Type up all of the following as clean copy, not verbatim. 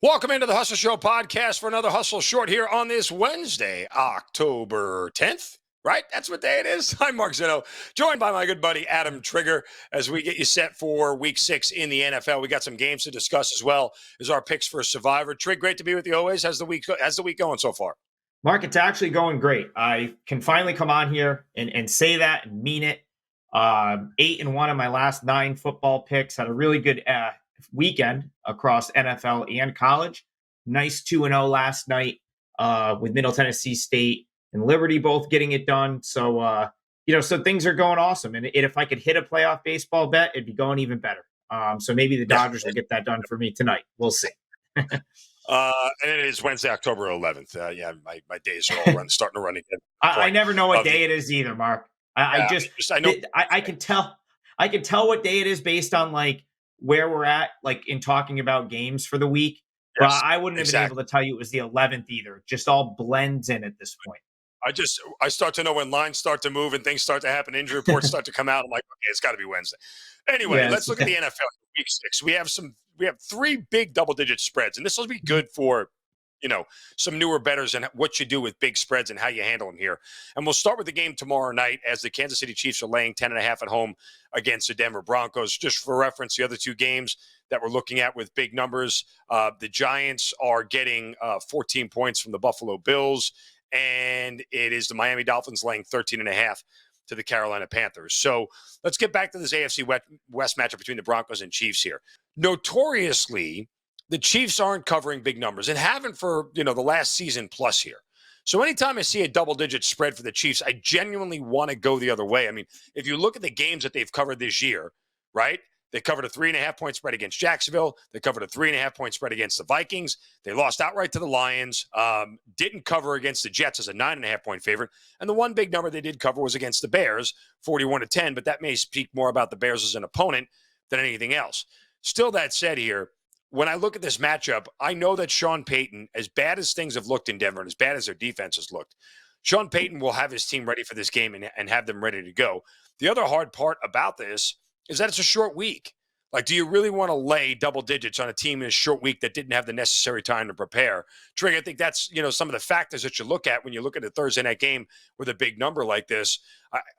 Welcome into the Hustle Show podcast for another Hustle Short here on this Wednesday, October 10th, right? That's what day it is. I'm Mark Zinno, joined by my good buddy Adam Trigger as we get you set for week 6 in the NFL. We got some games to discuss as well as our picks for Survivor. Trig, great to be with you always. How's the week going so far? Mark, it's actually going great. I can finally come on here and say that and mean it. 8-1 of my last 9 football picks. Had a really good weekend across NFL and college. Nice 2-0 last night with Middle Tennessee State and Liberty both getting it done. So, so things are going awesome. And if I could hit a playoff baseball bet, it'd be going even better. So maybe the Dodgers will get that done for me tonight. We'll see. And it is Wednesday, October 11th. My days are all starting to run again. I never know what day it is either, Mark. I know. I can tell what day it is based on like where we're at, like in talking about games for the week. Yes, but I wouldn't have been able to tell you it was the 11th either. It just all blends in at this point. I start to know when lines start to move and things start to happen. Injury reports start to come out. I'm like, okay, it's got to be Wednesday. Anyway, let's look at the NFL week 6. We have 3 big double-digit spreads, and this will be good for some newer bettors and what you do with big spreads and how you handle them here. And we'll start with the game tomorrow night as the Kansas City Chiefs are laying 10.5 at home against the Denver Broncos. Just for reference, the other 2 games that we're looking at with big numbers, the Giants are getting 14 points from the Buffalo Bills, and it is the Miami Dolphins laying 13.5 to the Carolina Panthers. So let's get back to this AFC West matchup between the Broncos and Chiefs here. Notoriously, the Chiefs aren't covering big numbers and haven't for, the last season plus here. So anytime I see a double-digit spread for the Chiefs, I genuinely want to go the other way. I mean, if you look at the games that they've covered this year, right? They covered a 3.5-point spread against Jacksonville. They covered a 3.5-point spread against the Vikings. They lost outright to the Lions. Didn't cover against the Jets as a 9.5-point favorite. And the one big number they did cover was against the Bears, 41-10. But that may speak more about the Bears as an opponent than anything else. Still, that said here, when I look at this matchup, I know that Sean Payton, as bad as things have looked in Denver and as bad as their defense has looked, Sean Payton will have his team ready for this game and have them ready to go. The other hard part about this is that it's a short week. Like, do you really want to lay double digits on a team in a short week that didn't have the necessary time to prepare? Trig, I think that's, some of the factors that you look at when you look at a Thursday night game with a big number like this.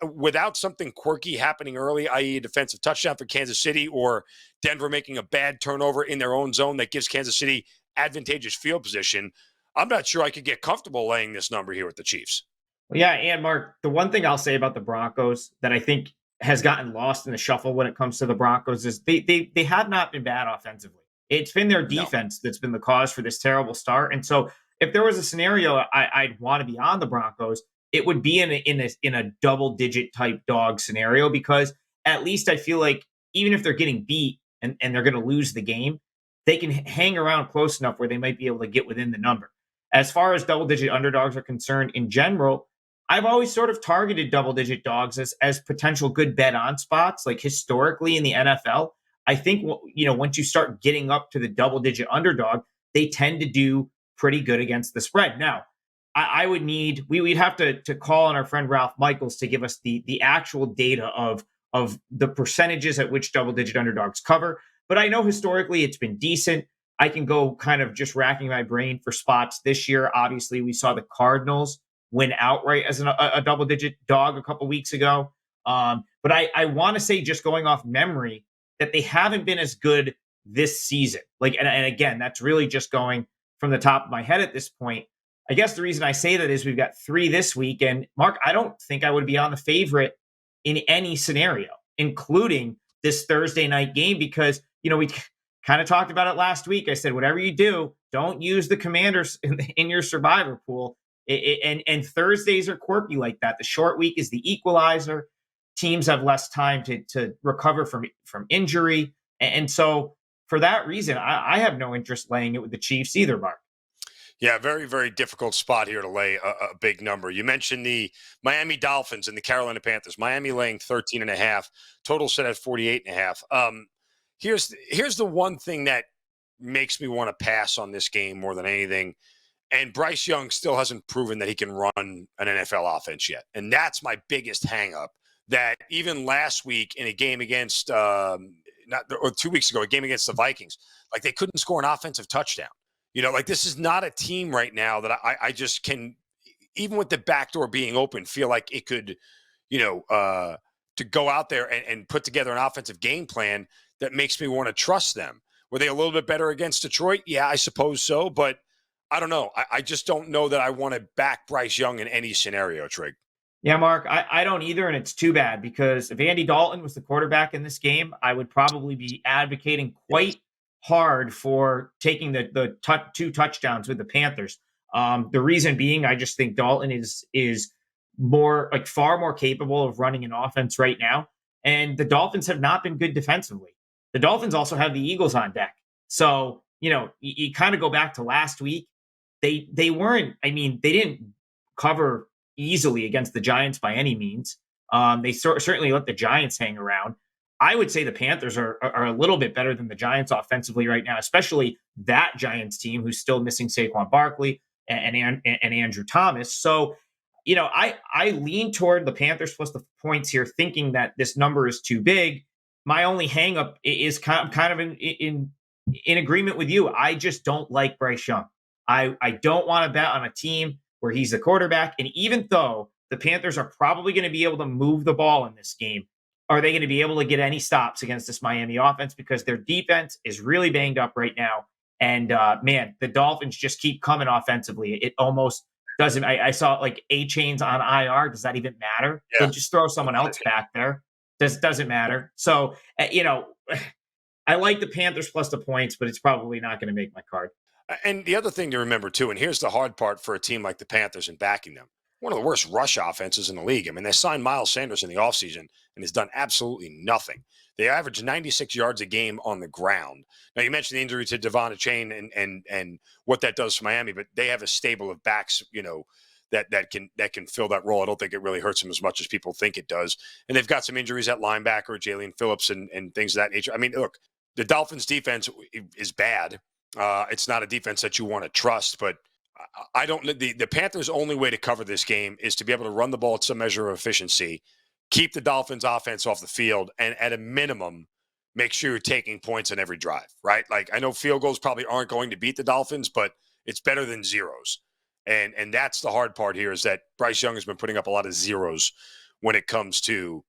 Without something quirky happening early, i.e. a defensive touchdown for Kansas City or Denver making a bad turnover in their own zone that gives Kansas City advantageous field position, I'm not sure I could get comfortable laying this number here with the Chiefs. Well, yeah, and Mark, the one thing I'll say about the Broncos that I think has gotten lost in the shuffle when it comes to the Broncos is they have not been bad offensively. It's been their defense that's been the cause for this terrible start. And so if there was a scenario I'd want to be on the Broncos, it would be in a double-digit type dog scenario, because at least I feel like even if they're getting beat and they're going to lose the game, they can hang around close enough where they might be able to get within the number. As far as double-digit underdogs are concerned in general, I've always sort of targeted double-digit dogs as potential good bet-on spots. Like historically in the NFL, I think, once you start getting up to the double-digit underdog, they tend to do pretty good against the spread. Now, we'd have to call on our friend Ralph Michaels to give us the actual data of the percentages at which double-digit underdogs cover. But I know historically it's been decent. I can go kind of just racking my brain for spots this year. Obviously, we saw the Cardinals win outright as a double-digit dog a couple weeks ago. But I want to say, just going off memory, that they haven't been as good this season. And again, that's really just going from the top of my head at this point. I guess the reason I say that is we've got 3 this week. And Mark, I don't think I would be on the favorite in any scenario, including this Thursday night game, because, we kind of talked about it last week. I said, whatever you do, don't use the Commanders in your survivor pool. And Thursdays are quirky like that. The short week is the equalizer. Teams have less time to recover from injury. And so for that reason, I have no interest laying it with the Chiefs either, Mark. Yeah, very, very difficult spot here to lay a big number. You mentioned the Miami Dolphins and the Carolina Panthers. Miami laying 13.5, total set at 48.5. Here's the one thing that makes me want to pass on this game more than anything. And Bryce Young still hasn't proven that he can run an NFL offense yet. And that's my biggest hangup, that even last week in a game against 2 weeks ago, a game against the Vikings, like they couldn't score an offensive touchdown. Like this is not a team right now that I just can, even with the back door being open, feel like it could, to go out there and put together an offensive game plan that makes me want to trust them. Were they a little bit better against Detroit? Yeah, I suppose so. But I don't know. I just don't know that I want to back Bryce Young in any scenario, Trig. Yeah, Mark, I don't either, and it's too bad because if Andy Dalton was the quarterback in this game, I would probably be advocating quite hard for taking the two touchdowns with the Panthers. The reason being, I just think Dalton is more like far more capable of running an offense right now, and the Dolphins have not been good defensively. The Dolphins also have the Eagles on deck, so you kind of go back to last week. They weren't. I mean, they didn't cover easily against the Giants by any means. They certainly let the Giants hang around. I would say the Panthers are a little bit better than the Giants offensively right now, especially that Giants team who's still missing Saquon Barkley and Andrew Thomas. So, I lean toward the Panthers plus the points here, thinking that this number is too big. My only hangup is kind of in agreement with you. I just don't like Bryce Young. I don't want to bet on a team where he's the quarterback. And even though the Panthers are probably going to be able to move the ball in this game, are they going to be able to get any stops against this Miami offense? Because their defense is really banged up right now. And man, the Dolphins just keep coming offensively. It almost doesn't. I saw like A-Chain's on IR. Does that even matter? Yeah. They'll just throw someone else back there. Doesn't matter. So, I like the Panthers plus the points, but it's probably not going to make my card. And the other thing to remember, too, and here's the hard part for a team like the Panthers and backing them, one of the worst rush offenses in the league. I mean, they signed Miles Sanders in the offseason and has done absolutely nothing. They average 96 yards a game on the ground. Now, you mentioned the injury to Devon Achane and what that does for Miami, but they have a stable of backs, that can fill that role. I don't think it really hurts them as much as people think it does. And they've got some injuries at linebacker, Jalen Phillips, and things of that nature. I mean, look, the Dolphins' defense is bad. It's not a defense that you want to trust, but I don't. The Panthers' only way to cover this game is to be able to run the ball at some measure of efficiency, keep the Dolphins' offense off the field, and at a minimum, make sure you're taking points on every drive. Right? Like I know field goals probably aren't going to beat the Dolphins, but it's better than zeros, and that's the hard part here is that Bryce Young has been putting up a lot of zeros when it comes to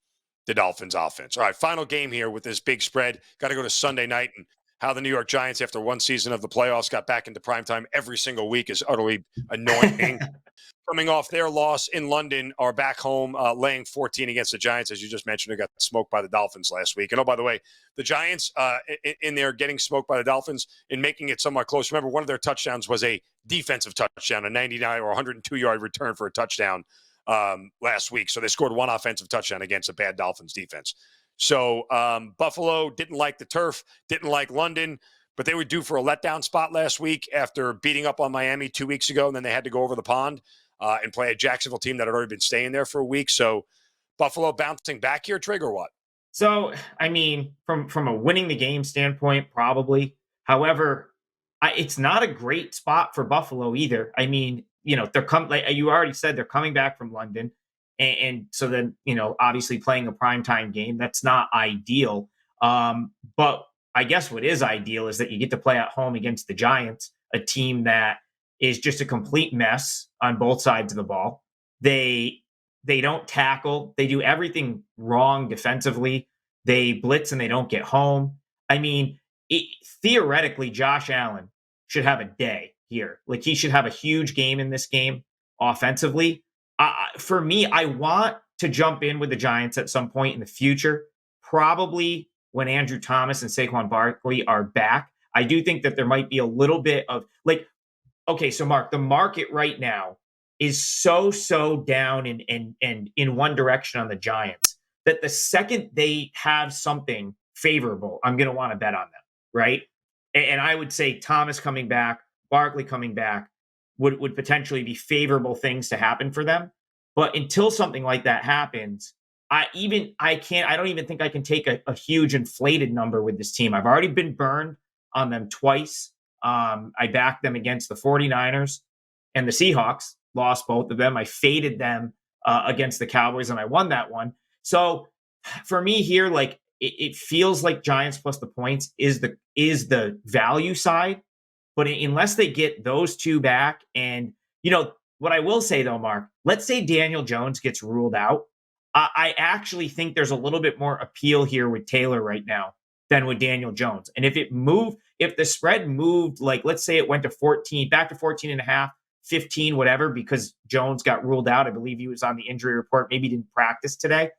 the Dolphins' offense. All right, final game here with this big spread. Got to go to Sunday night and. How the New York Giants, after one season of the playoffs, got back into primetime every single week is utterly annoying. Coming off their loss in London, are back home laying 14 against the Giants. As you just mentioned, they got smoked by the Dolphins last week. And oh, by the way, the Giants in there getting smoked by the Dolphins and making it somewhat close. Remember, one of their touchdowns was a defensive touchdown, a 99 or 102-yard return for a touchdown last week. So they scored one offensive touchdown against a bad Dolphins defense. So Buffalo didn't like the turf, didn't like London, but they were due for a letdown spot last week after beating up on Miami 2 weeks ago, and then they had to go over the pond and play a Jacksonville team that had already been staying there for a week. So Buffalo bouncing back here, Trig, or what? So, I mean, from a winning the game standpoint, probably. However, it's not a great spot for Buffalo either. I mean, they're like you already said, they're coming back from London. And so then, obviously playing a primetime game, that's not ideal. But I guess what is ideal is that you get to play at home against the Giants, a team that is just a complete mess on both sides of the ball. They don't tackle. They do everything wrong defensively. They blitz and they don't get home. I mean, theoretically, Josh Allen should have a day here. Like he should have a huge game in this game offensively. For me, I want to jump in with the Giants at some point in the future, probably when Andrew Thomas and Saquon Barkley are back. I do think that there might be a little bit of okay, so Mark, the market right now is so down and in one direction on the Giants that the second they have something favorable, I'm going to want to bet on them, right? And I would say Thomas coming back, Barkley coming back, would potentially be favorable things to happen for them. But until something like that happens, I don't even think I can take a huge inflated number with this team. I've already been burned on them twice. I backed them against the 49ers and the Seahawks, lost both of them. I faded them against the Cowboys and I won that one. So for me here, it feels like Giants plus the points is the value side. But unless they get those two back, and what I will say though, Mark, let's say Daniel Jones gets ruled out. I actually think there's a little bit more appeal here with Taylor right now than with Daniel Jones. And if the spread moved, like let's say it went to 14, back to 14 and a half, 15, whatever, because Jones got ruled out. I believe he was on the injury report, maybe didn't practice today.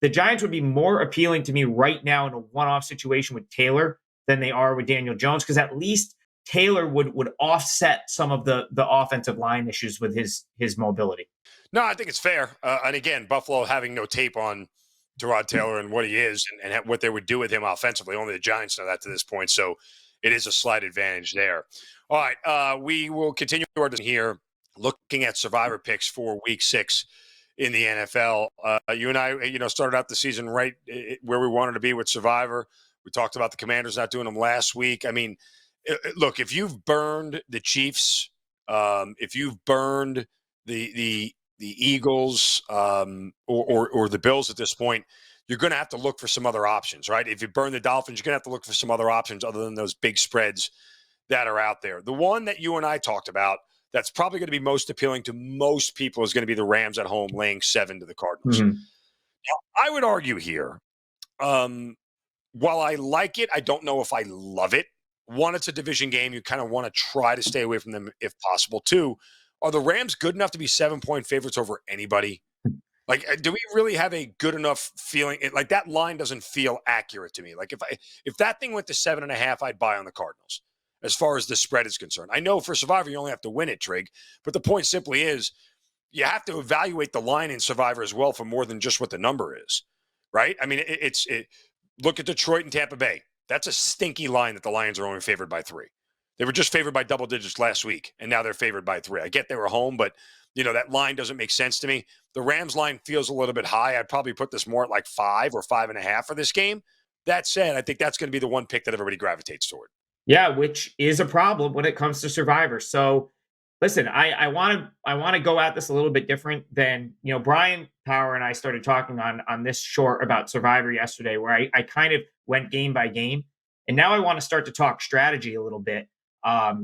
The Giants would be more appealing to me right now in a one-off situation with Taylor than they are with Daniel Jones, because at least Taylor would offset some of the offensive line issues with his mobility. No, I think it's fair. And again, Buffalo having no tape on Tyrod Taylor and what he is and what they would do with him offensively. Only the Giants know that to this point. So it is a slight advantage there. All right. We will continue our here looking at survivor picks for week 6 in the NFL. You and I, started out the season right where we wanted to be with survivor. We talked about the Commanders not doing them last week. I mean, look, if you've burned the Chiefs, if you've burned the Eagles or the Bills at this point, you're going to have to look for some other options, right? If you burn the Dolphins, you're going to have to look for some other options other than those big spreads that are out there. The one that you and I talked about that's probably going to be most appealing to most people is going to be the Rams at home laying 7 to the Cardinals. Mm-hmm. Now, I would argue here, while I like it, I don't know if I love it. One, it's a division game. You kind of want to try to stay away from them if possible. 2, are the Rams good enough to be 7-point favorites over anybody? Like, do we really have a good enough feeling? Like, that line doesn't feel accurate to me. Like, if that thing went to 7.5, I'd buy on the Cardinals as far as the spread is concerned. I know for Survivor, you only have to win it, Trig. But the point simply is you have to evaluate the line in Survivor as well for more than just what the number is, right? I mean, look at Detroit and Tampa Bay. That's a stinky line that the Lions are only favored by 3. They were just favored by double digits last week, and now they're favored by 3. I get they were home, but, that line doesn't make sense to me. The Rams line feels a little bit high. I'd probably put this more at like 5 or 5.5 for this game. That said, I think that's going to be the one pick that everybody gravitates toward. Yeah, which is a problem when it comes to Survivor. So, listen, I want to go at this a little bit different than, Brian Power and I started talking on this short about Survivor yesterday, where I kind of went game by game. And now I want to start to talk strategy a little bit. I've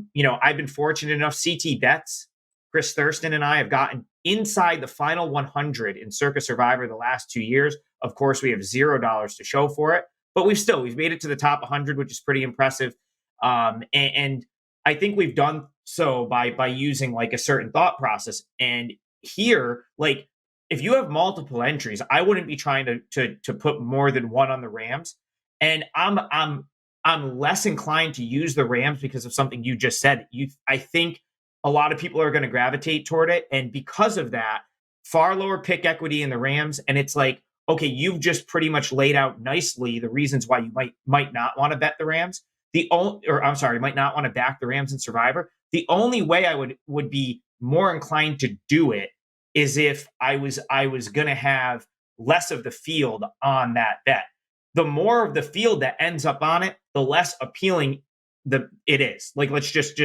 been fortunate enough, CT Bets, Chris Thurston and I have gotten inside the final 100 in Circa Survivor the last 2 years. Of course, we have $0 to show for it, but we've made it to the top 100, which is pretty impressive. And I think we've done so by using like a certain thought process. And here, like, if you have multiple entries, I wouldn't be trying to put more than one on the Rams. And I'm less inclined to use the Rams because of something you just said. I think a lot of people are going to gravitate toward it. And because of that, far lower pick equity in the Rams. And it's like, okay, you've just pretty much laid out nicely the reasons why you might not want to bet the Rams. Might not want to back the Rams in Survivor. The only way I would be more inclined to do it is if I was going to have less of the field on that bet. The more of the field that ends up on it, the less appealing it is. Like, let's just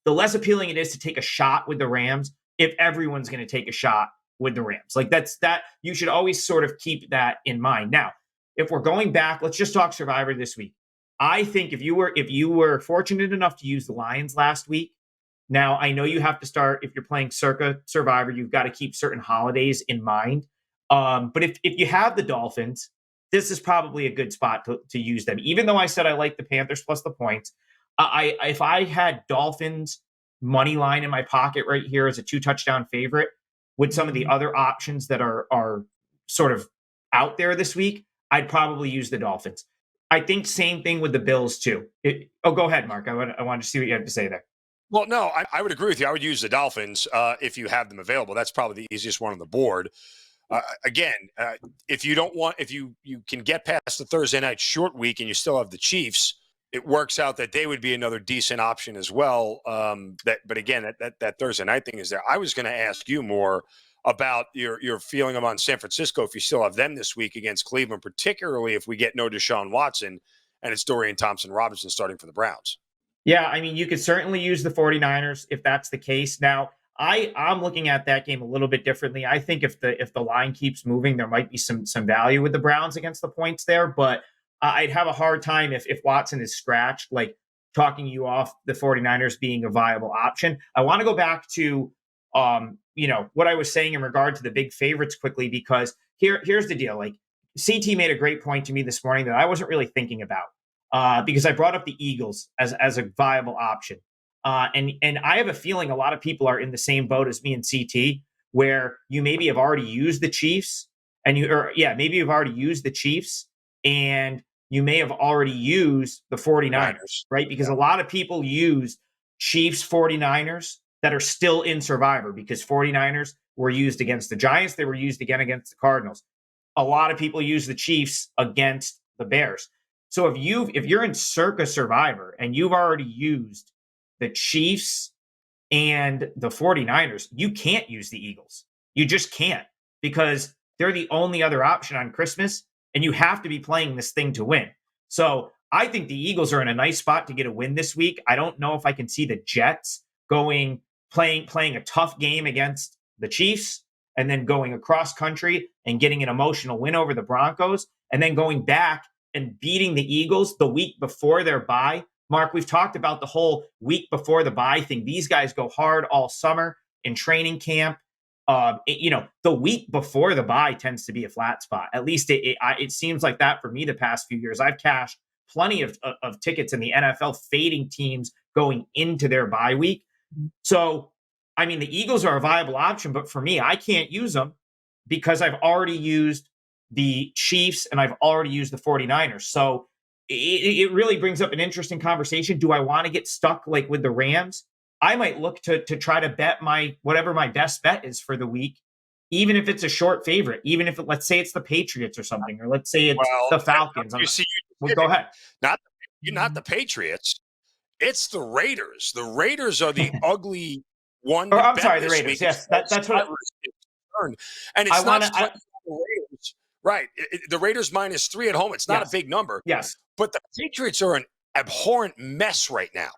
the less appealing it is to take a shot with the Rams if everyone's going to take a shot with the Rams. Like, that you should always sort of keep that in mind. Now, if we're going back, let's just talk Survivor this week. I think if you were fortunate enough to use the Lions last week, now I know you have to start, if you're playing Circa Survivor, you've got to keep certain holidays in mind. But if you have the Dolphins, this is probably a good spot to use them. Even though I said I like the Panthers plus the points, if I had Dolphins money line in my pocket right here as a 2-touchdown favorite with some of the other options that are sort of out there this week, I'd probably use the Dolphins. I think same thing with the Bills too. Go ahead, Mark. I want to see what you have to say there. Well, no, I would agree with you. I would use the Dolphins if you have them available. That's probably the easiest one on the board. If you can get past the Thursday night short week and you still have the Chiefs, it works out that they would be another decent option as well. But again, that Thursday night thing is there. I was going to ask you more about your feeling about San Francisco if you still have them this week against Cleveland, particularly if we get no Deshaun Watson and it's Dorian Thompson-Robinson starting for the Browns. Yeah, I mean, you could certainly use the 49ers if that's the case. Now, I'm looking at that game a little bit differently. I think if the line keeps moving, there might be some value with the Browns against the points there, but I'd have a hard time if Watson is scratched. Like, talking you off the 49ers being a viable option. I want to go back to what I was saying in regard to the big favorites quickly, because here's the deal. Like, CT made a great point to me this morning that I wasn't really thinking about, because I brought up the Eagles as a viable option. And I have a feeling a lot of people are in the same boat as me and CT, where you maybe have already used the Chiefs maybe you've already used the Chiefs, and you may have already used the 49ers, right? Because a lot of people use Chiefs 49ers that are still in Survivor, because 49ers were used against the Giants. They were used again against the Cardinals. A lot of people use the Chiefs against the Bears. So if you're in Circa Survivor and you've already used the Chiefs and the 49ers, you can't use the Eagles. You just can't, because they're the only other option on Christmas, and you have to be playing this thing to win. So I think the Eagles are in a nice spot to get a win this week. I don't know if I can see the Jets playing a tough game against the Chiefs and then going across country and getting an emotional win over the Broncos and then going back and beating the Eagles the week before their bye. Mark, we've talked about the whole week before the bye thing. These guys go hard all summer in training camp. The week before the bye tends to be a flat spot. At least it seems like that for me the past few years. I've cashed plenty of tickets in the NFL fading teams going into their bye week. So, I mean, the Eagles are a viable option, but for me, I can't use them because I've already used the Chiefs and I've already used the 49ers. So it really brings up an interesting conversation. Do I want to get stuck like with the Rams? I might look to try to bet whatever my best bet is for the week, even if it's a short favorite, even if let's say it's the Patriots or something, or let's say it's the Falcons. Go ahead. Not the Patriots. It's the Raiders. The Raiders are the ugly one. I'm sorry, the Raiders. Yes, that's what. And it's not the Raiders, right? The Raiders -3 at home. It's not a big number. Yes, but the Patriots are an abhorrent mess right now.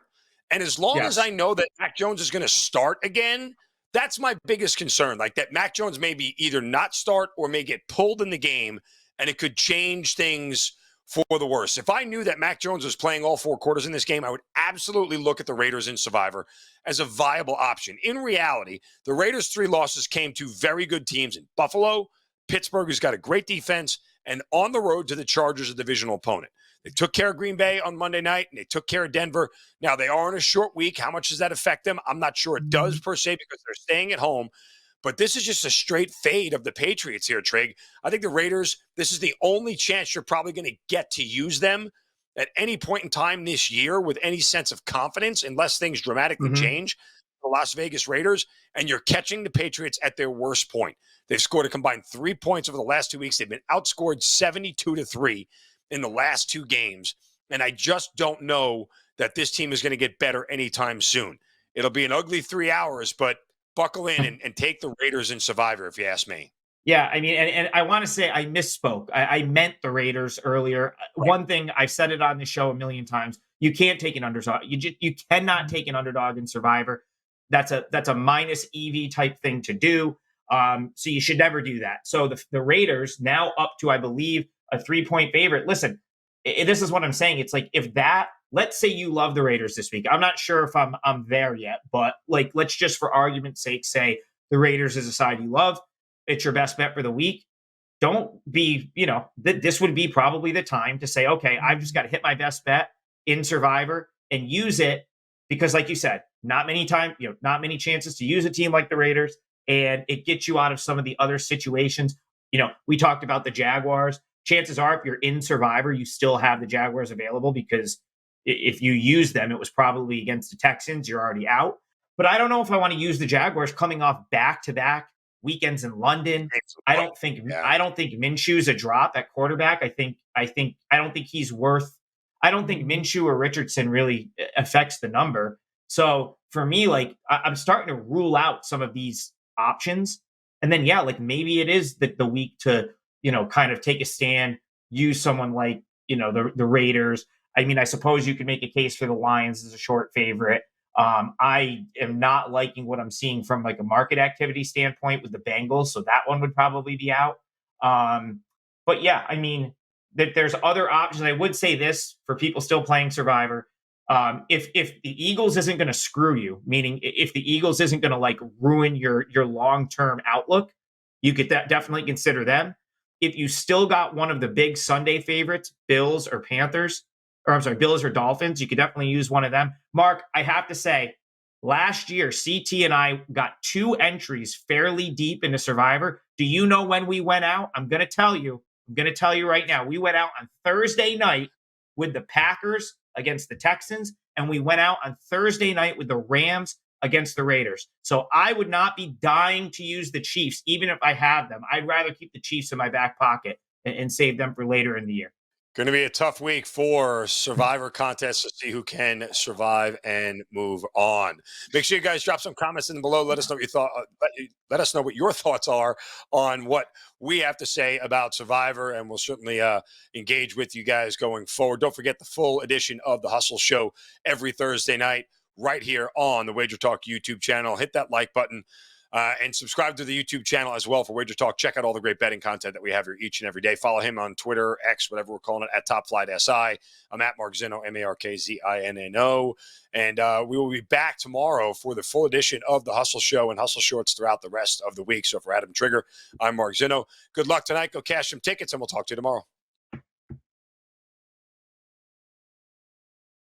And as long as I know that Mac Jones is going to start again, that's my biggest concern. Like that Mac Jones may be either not start or may get pulled in the game, and it could change things for the worse. If I knew that Mac Jones was playing all 4 quarters in this game, I would absolutely look at the Raiders in Survivor as a viable option. In reality, the Raiders' 3 losses came to very good teams in Buffalo, Pittsburgh, who's got a great defense, and on the road to the Chargers, a divisional opponent. They took care of Green Bay on Monday night, and they took care of Denver. Now, they are in a short week. How much does that affect them? I'm not sure it does per se, because they're staying at home. But this is just a straight fade of the Patriots here, Trig. I think the Raiders, this is the only chance you're probably going to get to use them at any point in time this year with any sense of confidence, unless things dramatically change. The Las Vegas Raiders, and you're catching the Patriots at their worst point. They've scored a combined 3 points over the last 2 weeks. They've been outscored 72-3 in the last 2 games. And I just don't know that this team is going to get better anytime soon. It'll be an ugly 3 hours, but buckle in and take the Raiders in Survivor, if you ask me. Yeah, I mean, and I want to say I misspoke. I meant the Raiders earlier. Right. One thing, I've said it on the show a million times, you can't take an underdog. You cannot take an underdog in Survivor. That's a minus EV type thing to do. So you should never do that. So the Raiders now up to, I believe, a 3-point favorite. Listen, this is what I'm saying. It's like, let's say you love the Raiders this week. I'm not sure if I'm there yet, but like, let's just for argument's sake say the Raiders is a side you love. It's your best bet for the week. Don't be, this would be probably the time to say, okay, I've just got to hit my best bet in Survivor and use it, because like you said, not many chances to use a team like the Raiders, and it gets you out of some of the other situations. We talked about the Jaguars. Chances are, if you're in Survivor, you still have the Jaguars available, because if you use them, it was probably against the Texans. You're already out. But I don't know if I want to use the Jaguars coming off back-to-back weekends in London. I don't think Minshew's a drop at quarterback. I don't think he's worth. I don't think Minshew or Richardson really affects the number. So for me, like, I'm starting to rule out some of these options. And then, maybe it is the week to, kind of take a stand, use someone like, the Raiders. I mean, I suppose you could make a case for the Lions as a short favorite. I am not liking what I'm seeing from like a market activity standpoint with the Bengals. So that one would probably be out. But yeah, I mean, that there's other options. I would say this for people still playing Survivor. If the Eagles isn't going to screw you, meaning if the Eagles isn't going to like ruin your long-term outlook, you could definitely consider them. If you still got one of the big Sunday favorites, Bills or Panthers, or I'm sorry, Bills or Dolphins, you could definitely use one of them. Mark, I have to say, last year, CT and I got 2 entries fairly deep into Survivor. Do you know when we went out? I'm going to tell you. I'm going to tell you right now. We went out on Thursday night with the Packers against the Texans, and we went out on Thursday night with the Rams against the Raiders. So I would not be dying to use the Chiefs, even if I had them. I'd rather keep the Chiefs in my back pocket and save them for later in the year. Going to be a tough week for Survivor contests to see who can survive and move on. Make sure you guys drop some comments in below. Let us know what you thought. Let us know what your thoughts are on what we have to say about Survivor, and we'll certainly engage with you guys going forward. Don't forget the full edition of the Hustle Show every Thursday night right here on the Wager Talk YouTube channel. Hit that like button. And subscribe to the YouTube channel as well for Wager Talk. Check out all the great betting content that we have here each and every day. Follow him on Twitter, X, whatever we're calling it, at TopFlightSI. I'm at Mark Zinno, MarkZinno. And we will be back tomorrow for the full edition of the Hustle Show and Hustle Shorts throughout the rest of the week. So for Adam Trigger, I'm Mark Zinno. Good luck tonight. Go cash some tickets, and we'll talk to you tomorrow.